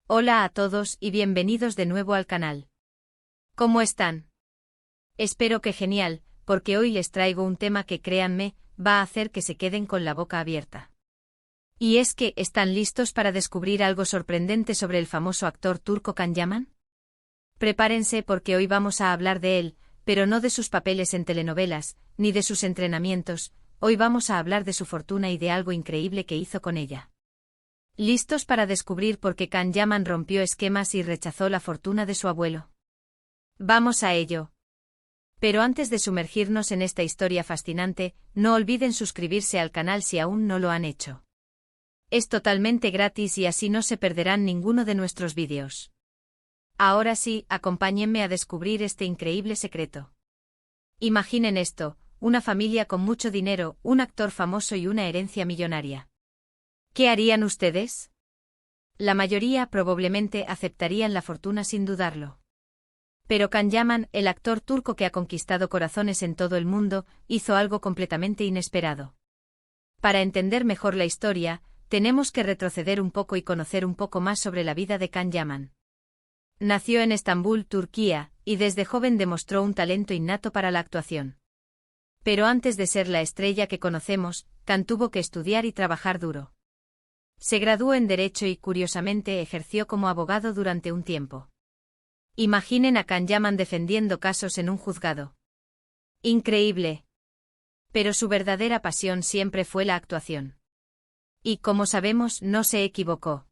Hola a todos y bienvenidos de nuevo al canal. ¿Cómo están? Espero que genial, porque hoy les traigo un tema que créanme, va a hacer que se queden con la boca abierta. ¿Y es que están listos para descubrir algo sorprendente sobre el famoso actor turco Can Yaman? Prepárense porque hoy vamos a hablar de él, pero no de sus papeles en telenovelas, ni de sus entrenamientos, hoy vamos a hablar de su fortuna y de algo increíble que hizo con ella. ¿Listos para descubrir por qué Can Yaman rompió esquemas y rechazó la fortuna de su abuelo? Vamos a ello. Pero antes de sumergirnos en esta historia fascinante, no olviden suscribirse al canal si aún no lo han hecho. Es totalmente gratis y así no se perderán ninguno de nuestros vídeos. Ahora sí, acompáñenme a descubrir este increíble secreto. Imaginen esto, una familia con mucho dinero, un actor famoso y una herencia millonaria. ¿Qué harían ustedes? La mayoría probablemente aceptarían la fortuna sin dudarlo. Pero Can Yaman, el actor turco que ha conquistado corazones en todo el mundo, hizo algo completamente inesperado. Para entender mejor la historia, tenemos que retroceder un poco y conocer un poco más sobre la vida de Can Yaman. Nació en Estambul, Turquía, y desde joven demostró un talento innato para la actuación. Pero antes de ser la estrella que conocemos, Can tuvo que estudiar y trabajar duro. Se graduó en Derecho y, curiosamente, ejerció como abogado durante un tiempo. Imaginen a Can Yaman defendiendo casos en un juzgado. Increíble. Pero su verdadera pasión siempre fue la actuación. Y, como sabemos, no se equivocó.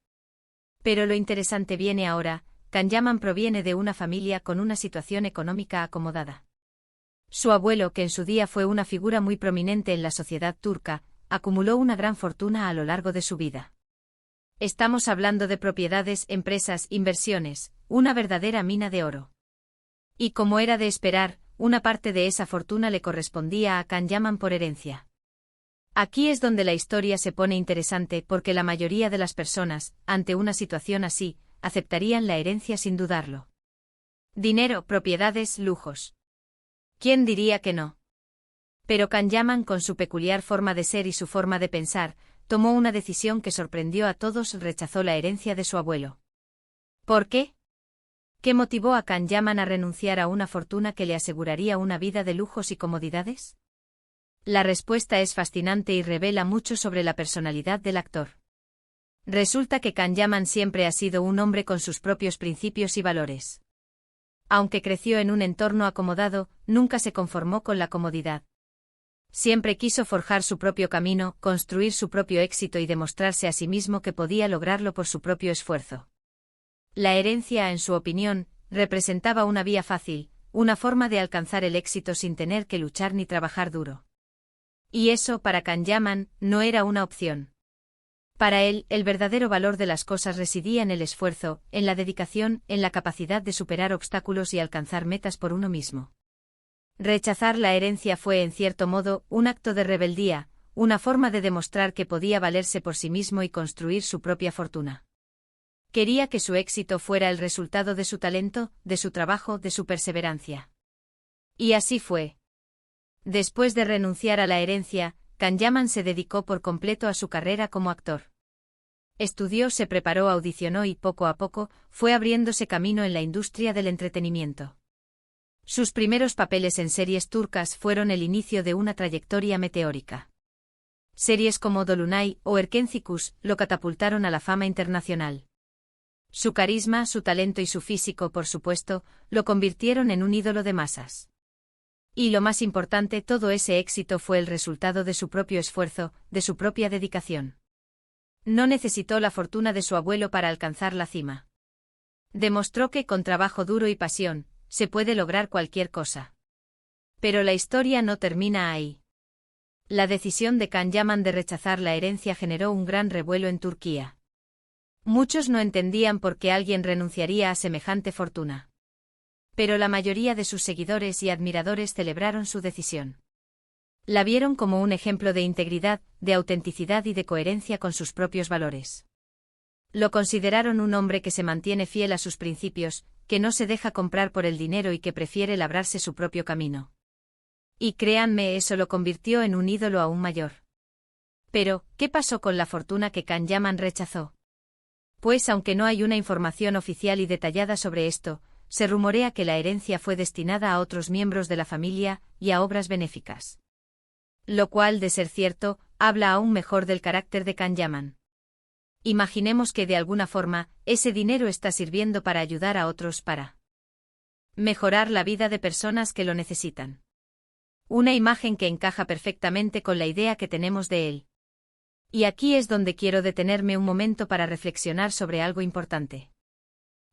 Pero lo interesante viene ahora. Can Yaman proviene de una familia con una situación económica acomodada. Su abuelo, que en su día fue una figura muy prominente en la sociedad turca, acumuló una gran fortuna a lo largo de su vida. Estamos hablando de propiedades, empresas, inversiones, una verdadera mina de oro. Y como era de esperar, una parte de esa fortuna le correspondía a Can Yaman por herencia. Aquí es donde la historia se pone interesante porque la mayoría de las personas, ante una situación así, aceptarían la herencia sin dudarlo. Dinero, propiedades, lujos. ¿Quién diría que no? Pero Can Yaman, con su peculiar forma de ser y su forma de pensar, tomó una decisión que sorprendió a todos: rechazó la herencia de su abuelo. ¿Por qué? ¿Qué motivó a Can Yaman a renunciar a una fortuna que le aseguraría una vida de lujos y comodidades? La respuesta es fascinante y revela mucho sobre la personalidad del actor. Resulta que Can Yaman siempre ha sido un hombre con sus propios principios y valores. Aunque creció en un entorno acomodado, nunca se conformó con la comodidad. Siempre quiso forjar su propio camino, construir su propio éxito y demostrarse a sí mismo que podía lograrlo por su propio esfuerzo. La herencia, en su opinión, representaba una vía fácil, una forma de alcanzar el éxito sin tener que luchar ni trabajar duro. Y eso, para Can Yaman, no era una opción. Para él, el verdadero valor de las cosas residía en el esfuerzo, en la dedicación, en la capacidad de superar obstáculos y alcanzar metas por uno mismo. Rechazar la herencia fue, en cierto modo, un acto de rebeldía, una forma de demostrar que podía valerse por sí mismo y construir su propia fortuna. Quería que su éxito fuera el resultado de su talento, de su trabajo, de su perseverancia. Y así fue. Después de renunciar a la herencia, Can Yaman se dedicó por completo a su carrera como actor. Estudió, se preparó, audicionó y poco a poco fue abriéndose camino en la industria del entretenimiento. Sus primeros papeles en series turcas fueron el inicio de una trayectoria meteórica. Series como Dolunay o Erkenci lo catapultaron a la fama internacional. Su carisma, su talento y su físico, por supuesto, lo convirtieron en un ídolo de masas. Y lo más importante, todo ese éxito fue el resultado de su propio esfuerzo, de su propia dedicación. No necesitó la fortuna de su abuelo para alcanzar la cima. Demostró que, con trabajo duro y pasión, se puede lograr cualquier cosa. Pero la historia no termina ahí. La decisión de Can Yaman de rechazar la herencia generó un gran revuelo en Turquía. Muchos no entendían por qué alguien renunciaría a semejante fortuna. Pero la mayoría de sus seguidores y admiradores celebraron su decisión. La vieron como un ejemplo de integridad, de autenticidad y de coherencia con sus propios valores. Lo consideraron un hombre que se mantiene fiel a sus principios, que no se deja comprar por el dinero y que prefiere labrarse su propio camino. Y créanme, eso lo convirtió en un ídolo aún mayor. Pero, ¿qué pasó con la fortuna que Can Yaman rechazó? Pues aunque no hay una información oficial y detallada sobre esto, se rumorea que la herencia fue destinada a otros miembros de la familia y a obras benéficas. Lo cual, de ser cierto, habla aún mejor del carácter de Can Yaman. Imaginemos que de alguna forma, ese dinero está sirviendo para ayudar a otros para mejorar la vida de personas que lo necesitan. Una imagen que encaja perfectamente con la idea que tenemos de él. Y aquí es donde quiero detenerme un momento para reflexionar sobre algo importante.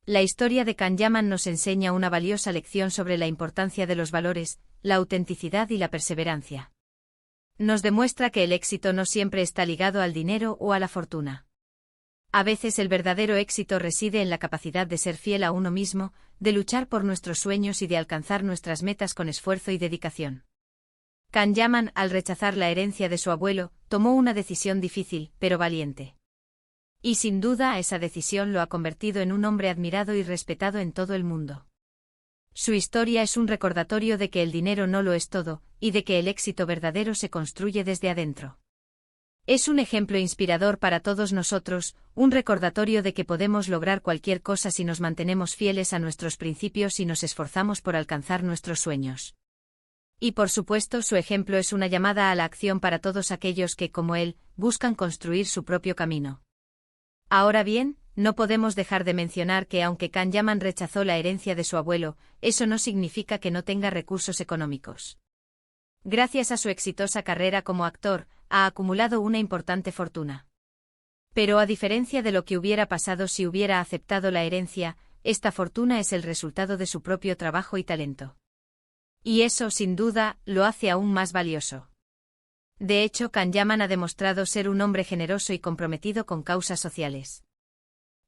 La historia de Can Yaman nos enseña una valiosa lección sobre la importancia de los valores, la autenticidad y la perseverancia. Nos demuestra que el éxito no siempre está ligado al dinero o a la fortuna. A veces el verdadero éxito reside en la capacidad de ser fiel a uno mismo, de luchar por nuestros sueños y de alcanzar nuestras metas con esfuerzo y dedicación. Can Yaman, al rechazar la herencia de su abuelo, tomó una decisión difícil, pero valiente. Y sin duda esa decisión lo ha convertido en un hombre admirado y respetado en todo el mundo. Su historia es un recordatorio de que el dinero no lo es todo, y de que el éxito verdadero se construye desde adentro. Es un ejemplo inspirador para todos nosotros, un recordatorio de que podemos lograr cualquier cosa si nos mantenemos fieles a nuestros principios y nos esforzamos por alcanzar nuestros sueños. Y por supuesto su ejemplo es una llamada a la acción para todos aquellos que, como él, buscan construir su propio camino. Ahora bien, no podemos dejar de mencionar que aunque Can Yaman rechazó la herencia de su abuelo, eso no significa que no tenga recursos económicos. Gracias a su exitosa carrera como actor, ha acumulado una importante fortuna. Pero a diferencia de lo que hubiera pasado si hubiera aceptado la herencia, esta fortuna es el resultado de su propio trabajo y talento. Y eso, sin duda, lo hace aún más valioso. De hecho, Can Yaman ha demostrado ser un hombre generoso y comprometido con causas sociales.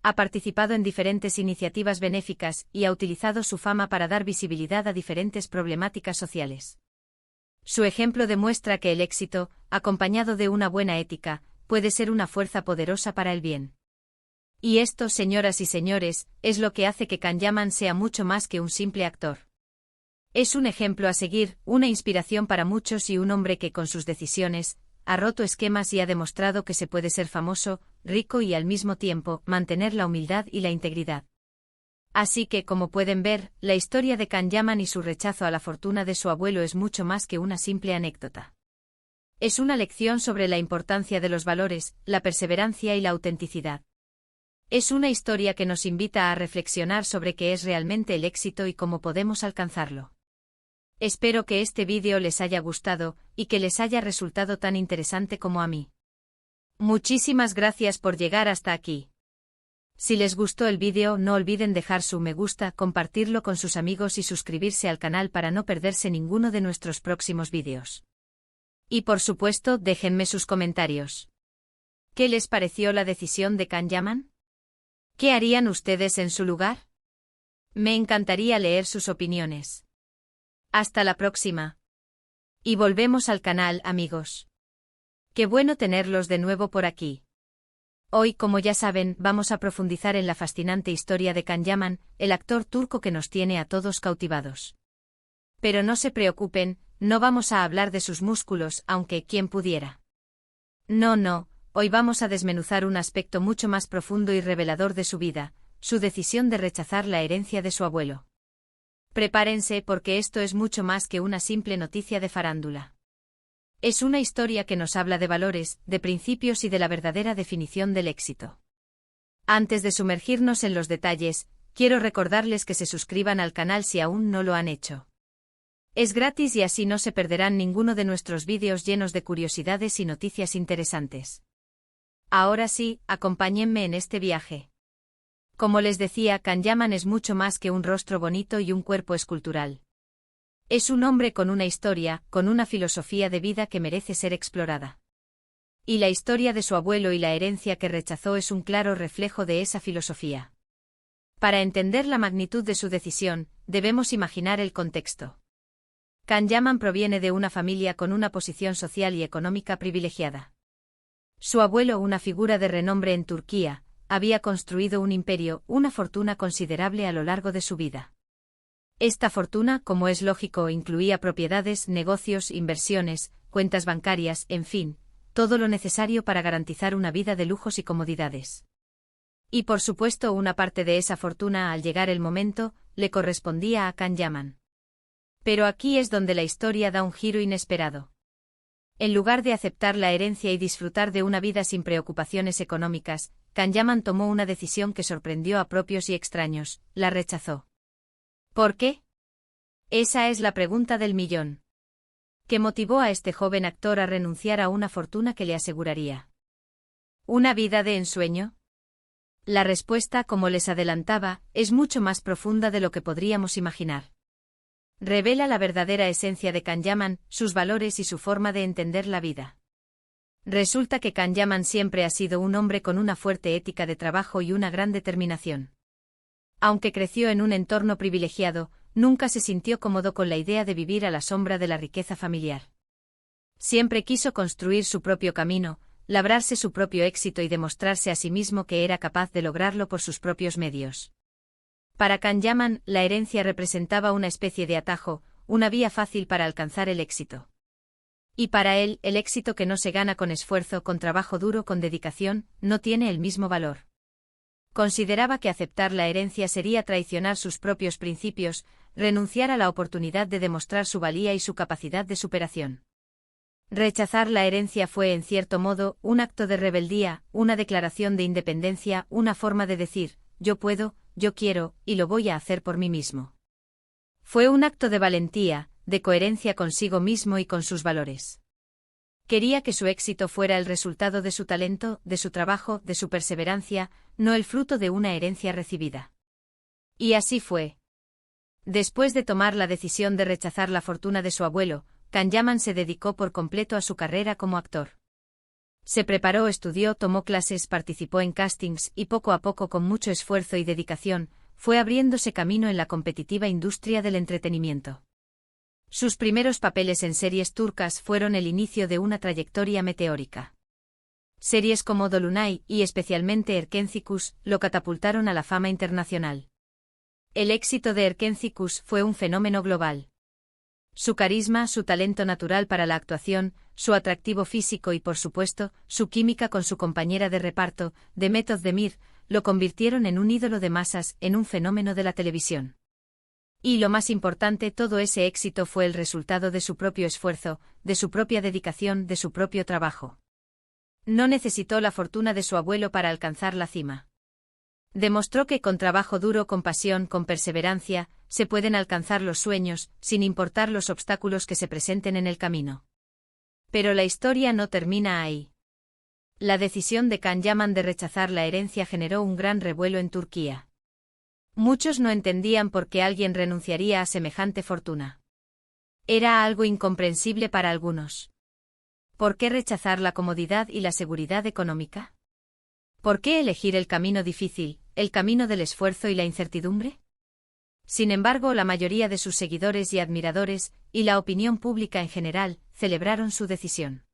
Ha participado en diferentes iniciativas benéficas y ha utilizado su fama para dar visibilidad a diferentes problemáticas sociales. Su ejemplo demuestra que el éxito, acompañado de una buena ética, puede ser una fuerza poderosa para el bien. Y esto, señoras y señores, es lo que hace que Can Yaman sea mucho más que un simple actor. Es un ejemplo a seguir, una inspiración para muchos y un hombre que con sus decisiones, ha roto esquemas y ha demostrado que se puede ser famoso, rico y al mismo tiempo, mantener la humildad y la integridad. Así que, como pueden ver, la historia de Can Yaman y su rechazo a la fortuna de su abuelo es mucho más que una simple anécdota. Es una lección sobre la importancia de los valores, la perseverancia y la autenticidad. Es una historia que nos invita a reflexionar sobre qué es realmente el éxito y cómo podemos alcanzarlo. Espero que este vídeo les haya gustado, y que les haya resultado tan interesante como a mí. Muchísimas gracias por llegar hasta aquí. Si les gustó el vídeo, no olviden dejar su me gusta, compartirlo con sus amigos y suscribirse al canal para no perderse ninguno de nuestros próximos vídeos. Y por supuesto, déjenme sus comentarios. ¿Qué les pareció la decisión de Can Yaman? ¿Qué harían ustedes en su lugar? Me encantaría leer sus opiniones. Hasta la próxima. Y volvemos al canal, amigos. Qué bueno tenerlos de nuevo por aquí. Hoy, como ya saben, vamos a profundizar en la fascinante historia de Can Yaman, el actor turco que nos tiene a todos cautivados. Pero no se preocupen, no vamos a hablar de sus músculos, aunque ¿quién pudiera? No, hoy vamos a desmenuzar un aspecto mucho más profundo y revelador de su vida, su decisión de rechazar la herencia de su abuelo. Prepárense porque esto es mucho más que una simple noticia de farándula. Es una historia que nos habla de valores, de principios y de la verdadera definición del éxito. Antes de sumergirnos en los detalles, quiero recordarles que se suscriban al canal si aún no lo han hecho. Es gratis y así no se perderán ninguno de nuestros vídeos llenos de curiosidades y noticias interesantes. Ahora sí, acompáñenme en este viaje. Como les decía, Can Yaman es mucho más que un rostro bonito y un cuerpo escultural. Es un hombre con una historia, con una filosofía de vida que merece ser explorada. Y la historia de su abuelo y la herencia que rechazó es un claro reflejo de esa filosofía. Para entender la magnitud de su decisión, debemos imaginar el contexto. Can Yaman proviene de una familia con una posición social y económica privilegiada. Su abuelo, una figura de renombre en Turquía, había construido un imperio, una fortuna considerable a lo largo de su vida. Esta fortuna, como es lógico, incluía propiedades, negocios, inversiones, cuentas bancarias, en fin, todo lo necesario para garantizar una vida de lujos y comodidades. Y por supuesto una parte de esa fortuna al llegar el momento, le correspondía a Kanyaman. Pero aquí es donde la historia da un giro inesperado. En lugar de aceptar la herencia y disfrutar de una vida sin preocupaciones económicas, Kanyaman tomó una decisión que sorprendió a propios y extraños, la rechazó. ¿Por qué? Esa es la pregunta del millón. ¿Qué motivó a este joven actor a renunciar a una fortuna que le aseguraría una vida de ensueño? La respuesta, como les adelantaba, es mucho más profunda de lo que podríamos imaginar. Revela la verdadera esencia de Kanyaman, sus valores y su forma de entender la vida. Resulta que Kanyaman siempre ha sido un hombre con una fuerte ética de trabajo y una gran determinación. Aunque creció en un entorno privilegiado, nunca se sintió cómodo con la idea de vivir a la sombra de la riqueza familiar. Siempre quiso construir su propio camino, labrarse su propio éxito y demostrarse a sí mismo que era capaz de lograrlo por sus propios medios. Para Kanyaman, la herencia representaba una especie de atajo, una vía fácil para alcanzar el éxito. Y para él, el éxito que no se gana con esfuerzo, con trabajo duro, con dedicación, no tiene el mismo valor. Consideraba que aceptar la herencia sería traicionar sus propios principios, renunciar a la oportunidad de demostrar su valía y su capacidad de superación. Rechazar la herencia fue, en cierto modo, un acto de rebeldía, una declaración de independencia, una forma de decir, yo puedo, yo quiero, y lo voy a hacer por mí mismo. Fue un acto de valentía, de coherencia consigo mismo y con sus valores. Quería que su éxito fuera el resultado de su talento, de su trabajo, de su perseverancia, no el fruto de una herencia recibida. Y así fue. Después de tomar la decisión de rechazar la fortuna de su abuelo, Kanyaman se dedicó por completo a su carrera como actor. Se preparó, estudió, tomó clases, participó en castings y poco a poco, con mucho esfuerzo y dedicación, fue abriéndose camino en la competitiva industria del entretenimiento. Sus primeros papeles en series turcas fueron el inicio de una trayectoria meteórica. Series como Dolunay y especialmente Erkencikus lo catapultaron a la fama internacional. El éxito de Erkencikus fue un fenómeno global. Su carisma, su talento natural para la actuación, su atractivo físico y, por supuesto, su química con su compañera de reparto, Demet Özdemir, lo convirtieron en un ídolo de masas, en un fenómeno de la televisión. Y lo más importante, todo ese éxito fue el resultado de su propio esfuerzo, de su propia dedicación, de su propio trabajo. No necesitó la fortuna de su abuelo para alcanzar la cima. Demostró que con trabajo duro, con pasión, con perseverancia, se pueden alcanzar los sueños, sin importar los obstáculos que se presenten en el camino. Pero la historia no termina ahí. La decisión de Kanyaman de rechazar la herencia generó un gran revuelo en Turquía. Muchos no entendían por qué alguien renunciaría a semejante fortuna. Era algo incomprensible para algunos. ¿Por qué rechazar la comodidad y la seguridad económica? ¿Por qué elegir el camino difícil, el camino del esfuerzo y la incertidumbre? Sin embargo, la mayoría de sus seguidores y admiradores, y la opinión pública en general, celebraron su decisión.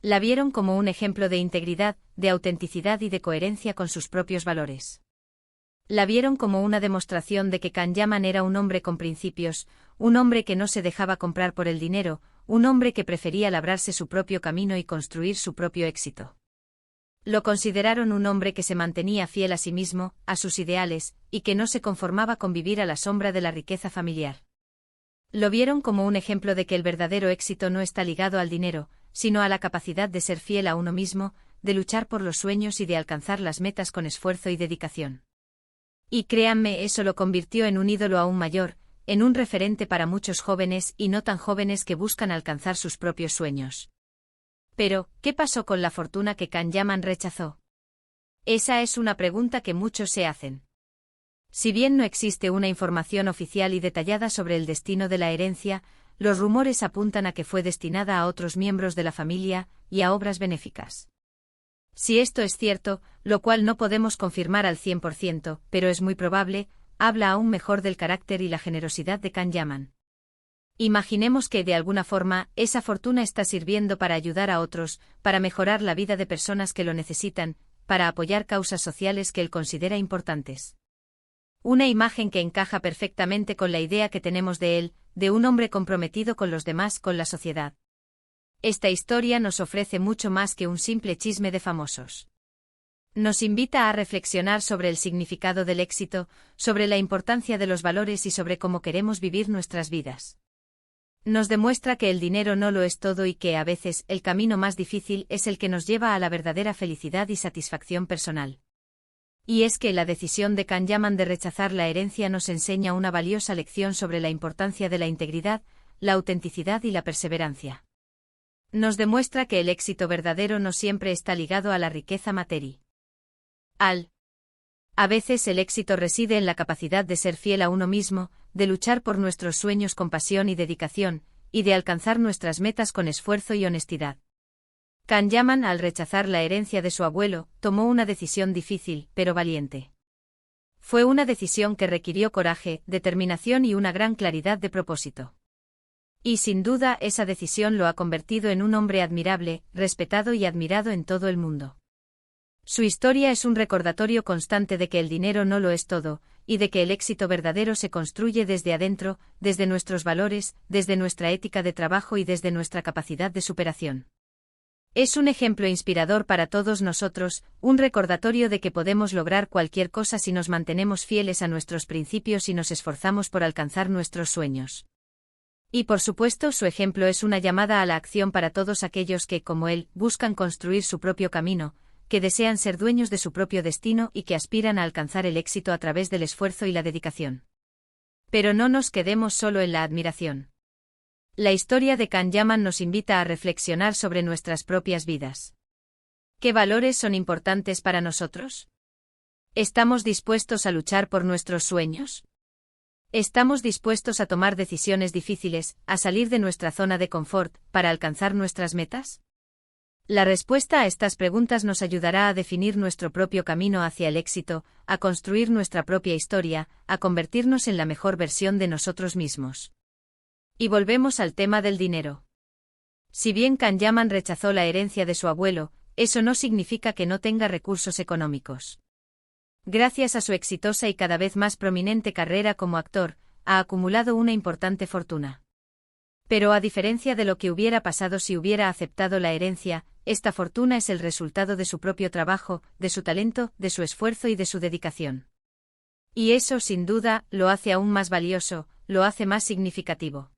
La vieron como un ejemplo de integridad, de autenticidad y de coherencia con sus propios valores. La vieron como una demostración de que Kanyaman era un hombre con principios, un hombre que no se dejaba comprar por el dinero, un hombre que prefería labrarse su propio camino y construir su propio éxito. Lo consideraron un hombre que se mantenía fiel a sí mismo, a sus ideales, y que no se conformaba con vivir a la sombra de la riqueza familiar. Lo vieron como un ejemplo de que el verdadero éxito no está ligado al dinero, sino a la capacidad de ser fiel a uno mismo, de luchar por los sueños y de alcanzar las metas con esfuerzo y dedicación. Y créanme, eso lo convirtió en un ídolo aún mayor, en un referente para muchos jóvenes y no tan jóvenes que buscan alcanzar sus propios sueños. Pero, ¿qué pasó con la fortuna que Kanyaman rechazó? Esa es una pregunta que muchos se hacen. Si bien no existe una información oficial y detallada sobre el destino de la herencia, los rumores apuntan a que fue destinada a otros miembros de la familia y a obras benéficas. Si esto es cierto, lo cual no podemos confirmar al 100%, pero es muy probable, habla aún mejor del carácter y la generosidad de Kanyaman. Imaginemos que, de alguna forma, esa fortuna está sirviendo para ayudar a otros, para mejorar la vida de personas que lo necesitan, para apoyar causas sociales que él considera importantes. Una imagen que encaja perfectamente con la idea que tenemos de él, de un hombre comprometido con los demás, con la sociedad. Esta historia nos ofrece mucho más que un simple chisme de famosos. Nos invita a reflexionar sobre el significado del éxito, sobre la importancia de los valores y sobre cómo queremos vivir nuestras vidas. Nos demuestra que el dinero no lo es todo y que, a veces, el camino más difícil es el que nos lleva a la verdadera felicidad y satisfacción personal. Y es que la decisión de Kanyaman de rechazar la herencia nos enseña una valiosa lección sobre la importancia de la integridad, la autenticidad y la perseverancia. Nos demuestra que el éxito verdadero no siempre está ligado a la riqueza material. A veces el éxito reside en la capacidad de ser fiel a uno mismo, de luchar por nuestros sueños con pasión y dedicación, y de alcanzar nuestras metas con esfuerzo y honestidad. Kanyaman, al rechazar la herencia de su abuelo, tomó una decisión difícil, pero valiente. Fue una decisión que requirió coraje, determinación y una gran claridad de propósito. Y sin duda esa decisión lo ha convertido en un hombre admirable, respetado y admirado en todo el mundo. Su historia es un recordatorio constante de que el dinero no lo es todo, y de que el éxito verdadero se construye desde adentro, desde nuestros valores, desde nuestra ética de trabajo y desde nuestra capacidad de superación. Es un ejemplo inspirador para todos nosotros, un recordatorio de que podemos lograr cualquier cosa si nos mantenemos fieles a nuestros principios y nos esforzamos por alcanzar nuestros sueños. Y por supuesto su ejemplo es una llamada a la acción para todos aquellos que, como él, buscan construir su propio camino, que desean ser dueños de su propio destino y que aspiran a alcanzar el éxito a través del esfuerzo y la dedicación. Pero no nos quedemos solo en la admiración. La historia de Kanyaman nos invita a reflexionar sobre nuestras propias vidas. ¿Qué valores son importantes para nosotros? ¿Estamos dispuestos a luchar por nuestros sueños? ¿Estamos dispuestos a tomar decisiones difíciles, a salir de nuestra zona de confort, para alcanzar nuestras metas? La respuesta a estas preguntas nos ayudará a definir nuestro propio camino hacia el éxito, a construir nuestra propia historia, a convertirnos en la mejor versión de nosotros mismos. Y volvemos al tema del dinero. Si bien Kanyaman rechazó la herencia de su abuelo, eso no significa que no tenga recursos económicos. Gracias a su exitosa y cada vez más prominente carrera como actor, ha acumulado una importante fortuna. Pero a diferencia de lo que hubiera pasado si hubiera aceptado la herencia, esta fortuna es el resultado de su propio trabajo, de su talento, de su esfuerzo y de su dedicación. Y eso, sin duda, lo hace aún más valioso, lo hace más significativo.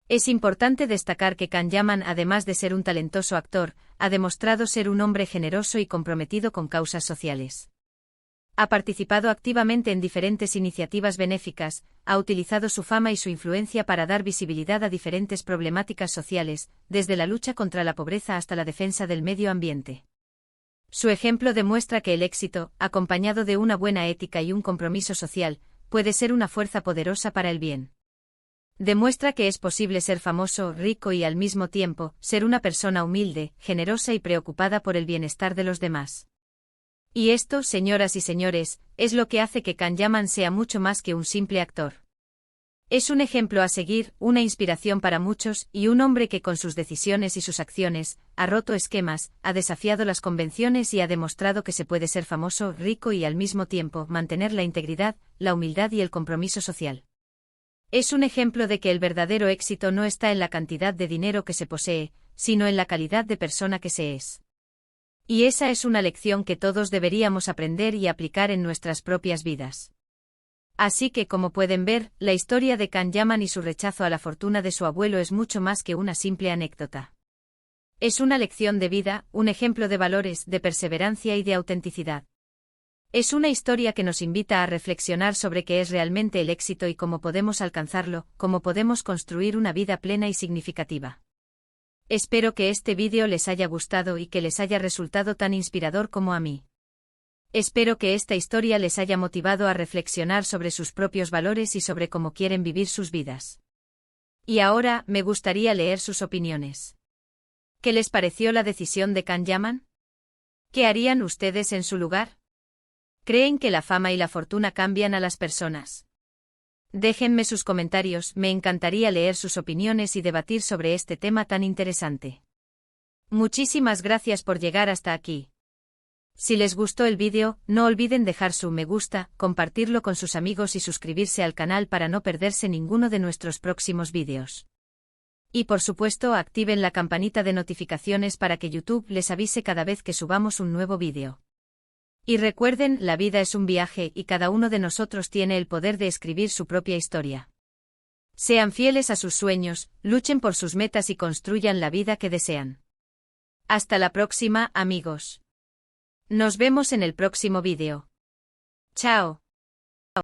Es importante destacar que Kanyaman, además de ser un talentoso actor, ha demostrado ser un hombre generoso y comprometido con causas sociales. Ha participado activamente en diferentes iniciativas benéficas, ha utilizado su fama y su influencia para dar visibilidad a diferentes problemáticas sociales, desde la lucha contra la pobreza hasta la defensa del medio ambiente. Su ejemplo demuestra que el éxito, acompañado de una buena ética y un compromiso social, puede ser una fuerza poderosa para el bien. Demuestra que es posible ser famoso, rico y al mismo tiempo, ser una persona humilde, generosa y preocupada por el bienestar de los demás. Y esto, señoras y señores, es lo que hace que Kanyaman sea mucho más que un simple actor. Es un ejemplo a seguir, una inspiración para muchos, y un hombre que con sus decisiones y sus acciones, ha roto esquemas, ha desafiado las convenciones y ha demostrado que se puede ser famoso, rico y al mismo tiempo mantener la integridad, la humildad y el compromiso social. Es un ejemplo de que el verdadero éxito no está en la cantidad de dinero que se posee, sino en la calidad de persona que se es. Y esa es una lección que todos deberíamos aprender y aplicar en nuestras propias vidas. Así que, como pueden ver, la historia de Kanyaman y su rechazo a la fortuna de su abuelo es mucho más que una simple anécdota. Es una lección de vida, un ejemplo de valores, de perseverancia y de autenticidad. Es una historia que nos invita a reflexionar sobre qué es realmente el éxito y cómo podemos alcanzarlo, cómo podemos construir una vida plena y significativa. Espero que este vídeo les haya gustado y que les haya resultado tan inspirador como a mí. Espero que esta historia les haya motivado a reflexionar sobre sus propios valores y sobre cómo quieren vivir sus vidas. Y ahora, me gustaría leer sus opiniones. ¿Qué les pareció la decisión de Kanyaman? ¿Qué harían ustedes en su lugar? ¿Creen que la fama y la fortuna cambian a las personas? Déjenme sus comentarios, me encantaría leer sus opiniones y debatir sobre este tema tan interesante. Muchísimas gracias por llegar hasta aquí. Si les gustó el vídeo, no olviden dejar su me gusta, compartirlo con sus amigos y suscribirse al canal para no perderse ninguno de nuestros próximos vídeos. Y por supuesto activen la campanita de notificaciones para que YouTube les avise cada vez que subamos un nuevo vídeo. Y recuerden, la vida es un viaje y cada uno de nosotros tiene el poder de escribir su propia historia. Sean fieles a sus sueños, luchen por sus metas y construyan la vida que desean. Hasta la próxima, amigos. Nos vemos en el próximo vídeo. Chao.